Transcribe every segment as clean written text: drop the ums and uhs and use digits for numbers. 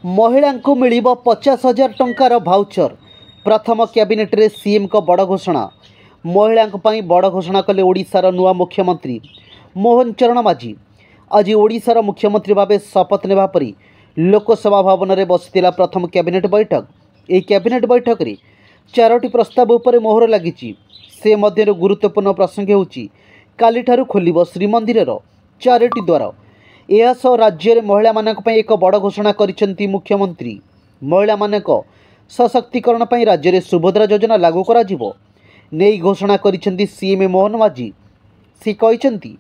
महिला को मिल 50,000 टंकार भाउचर। प्रथम कैबिनेट रे सीएम को बड़ घोषणा। महिला बड़ घोषणा कले ओडिशार नुआ मुख्यमंत्री मोहन चरण माझी। आज ओडिशार मुख्यमंत्री भाव शपथ नेबा परी लोकसभा भवन में बसिथिला प्रथम कैबिनेट बैठक। यह कैबिनेट बैठक रे 4टी प्रस्ताव उपर मोहर लगी। से मध्य गुरुत्वपूर्ण प्रसंग होउची काली ठारू खोलिबो श्रीमंदिर 4टी द्वार। यह सह राज्य में महिला मानक पई एक बड़ घोषणा करिसेंती मुख्यमंत्री। महिला मानक सशक्तिकरण पई राज्य में सुभद्रा योजना लागू करा जिवो नै घोषणा करिसेंती सीएम मोहन माझी। से कहिसेंती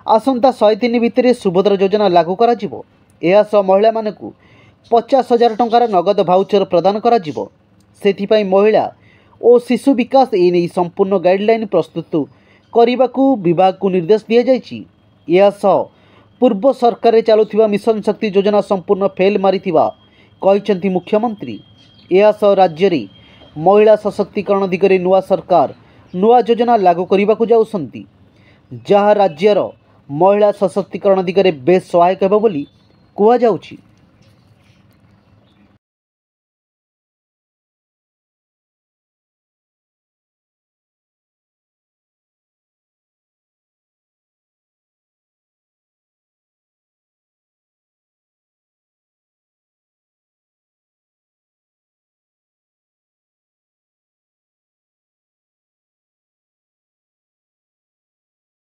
आसंता 103 भितर सुभद्रा योजना लागू करा जिवो। यह सह महिला मानक 50,000 टंकार नगद भाउचर प्रदान करा जिवो। सेथिपई महिला और शिशु विकास एने संपूर्ण गाइडलाइन प्रस्तुत करने को विभाग को निर्देश दिया जायछि। यह सह पूर्व सरकार चलुथिबा मिशन शक्ति योजना संपूर्ण फेल मारिथिबा कहिसेंती मुख्यमंत्री। यह सह राज्य रे महिला सशक्तिकरण दिगरे नुआ सरकार नुआ योजना लागू करने को जाउछंती, जहाँ राज्यर महिला सशक्तिकरण दिगरे बेस सहायक हेबो बोली कुहा जाउछि।